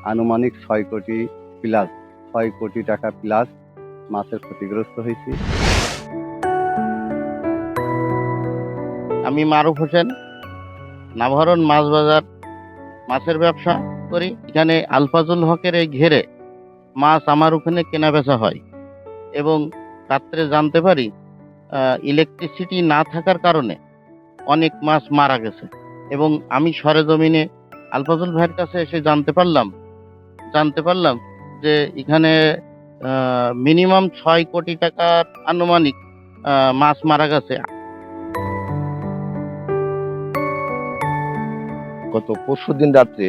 আনুমানিক 6 কোটি প্লাস 6 কোটি টাকা প্লাস মাছের ক্ষতিগ্রস্ত হয়েছি। আমি মারুফ হোসেন, নাভারণ মাছ বাজার মাছের ব্যবসা করি। এখানে আলফাজুল হকের এই ঘেরে মাছ আমার ওখানে কেনা বেচা হয় এবং রাত্রে জানতে পারি ইলেকট্রিসিটি না থাকার কারণে অনেক মাছ মারা গেছে এবং আমি সরেজমিনে আলফাজুল ভাইয়ের কাছে এসে জানতে পারলাম যে এখানে মিনিমাম 6 কোটি টাকার আনুমানিক মাছ মারা গেছে। গত পরশুদিন রাত্রে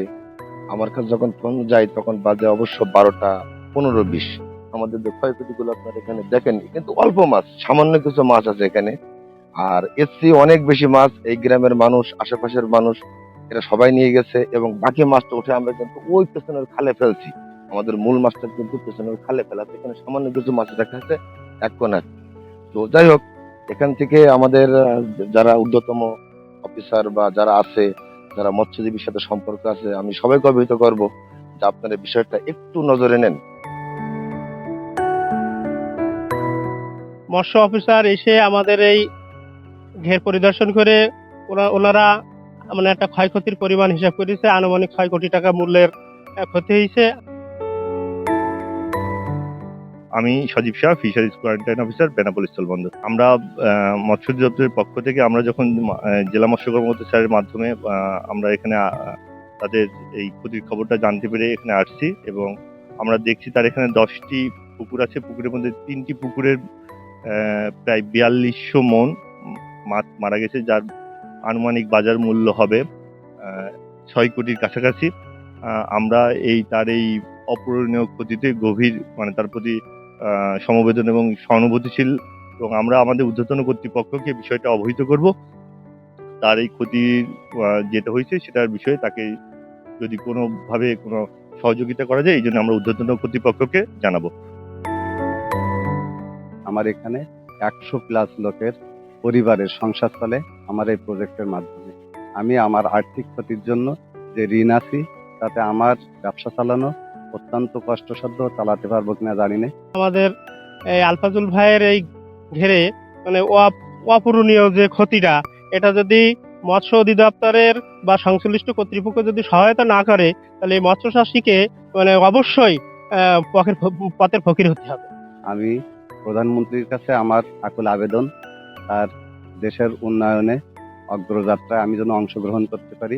আমার কাছে যখন ফোন যায় তখন বাজে অবশ্য 12:15-20। আমাদের যে ক্ষয়ক্ষতিগুলো আপনারা এখানে দেখেন, কিন্তু অল্প মাছ, সামান্য কিছু মাছ আছে এখানে। আর এর চেয়ে অনেক বেশি মাছ এই গ্রামের মানুষ, আশেপাশের মানুষ, এরা সবাই নিয়ে গেছে এবং বাকি মাছটা উঠে আমরা কিন্তু ওই পেছনের খালে ফেলছি। আমাদের মূল মাছটা কিন্তু পেছনের খালে ফেলা আছে। এখানে সামান্য কিছু মাছ দেখা যাচ্ছে এক কোনায়। তো যাই হোক, এখান থেকে আমাদের যারা ঊর্ধ্বতম অফিসার বা যারা আছে, যারা মৎস্যজীবীর সাথে সম্পর্ক আছে, আমি সবাইকে অবহিত করবো যে আপনারা বিষয়টা একটু নজরে নেন। মৎস্য অফিসার এসে আমাদের এই ঘের পরিদর্শন করে ওনারা মানে একটা ক্ষয়ক্ষতির পরিমাণ হিসাব করেছে, আনুমানিক 6 কোটি টাকা মূল্যের ক্ষতি হয়েছে। আমি Sajib Shah, fisheries quarantine officer, Benapole স্থলবন্দর। আমরা মৎস্য দপ্তরের পক্ষ থেকে আমরা যখন জেলা মৎস্য কর্মকর্তা স্যারের মাধ্যমে আমরা এখানে তাদের এই ক্ষতির খবরটা জানতে পেরে এখানে আসছি এবং আমরা দেখছি তার এখানে 10টি পুকুর আছে। পুকুরের মধ্যে 3টি পুকুরের প্রায় 4200 মণ মাছ মারা গেছে, যার আনুমানিক বাজার মূল্য হবে 6 কোটির কাছাকাছি। আমরা তার এই অপূরণীয় ক্ষতিতে গভীর তার প্রতি সমবেদন এবং সহানুভূতিশীল, এবং আমরা আমাদের ঊর্ধ্বতন কর্তৃপক্ষকে বিষয়টা অবহিত করব। তার এই ক্ষতি যেটা হয়েছে সেটার বিষয়ে তাকে যদি কোনোভাবে কোনো সহযোগিতা করা যায়, এই জন্য আমরা ঊর্ধ্বতন কর্তৃপক্ষকে জানাবো। আমার এখানে 100+ লোকের পরিবারের সংসার চলে আমার এই প্রজেক্টের মাধ্যমে। আমি আমার আর্থিক ক্ষতির জন্য যে ঋণ আছি তাতে আমার ব্যবসা চালানো অত্যন্ত কষ্টসাধ্য, চালাতে পারবো কিনা জানি না। আমাদের এই আলফাজুল ভাইয়ের এই ঘেরে মানে অপূরণীয় যে ক্ষতিটা, এটা যদি মৎস্য অধিদপ্তরের বা সংশ্লিষ্ট কর্তৃপক্ষ যদি সহায়তা না করে, তাহলে এই মৎস্য চাষীকে অবশ্যই পথের ফকির হতে হবে। আমি প্রধানমন্ত্রীর কাছে আমার আকুল আবেদন, আর দেশের উন্নয়নে অগ্রযাত্রায় আমি যেন অংশগ্রহণ করতে পারি।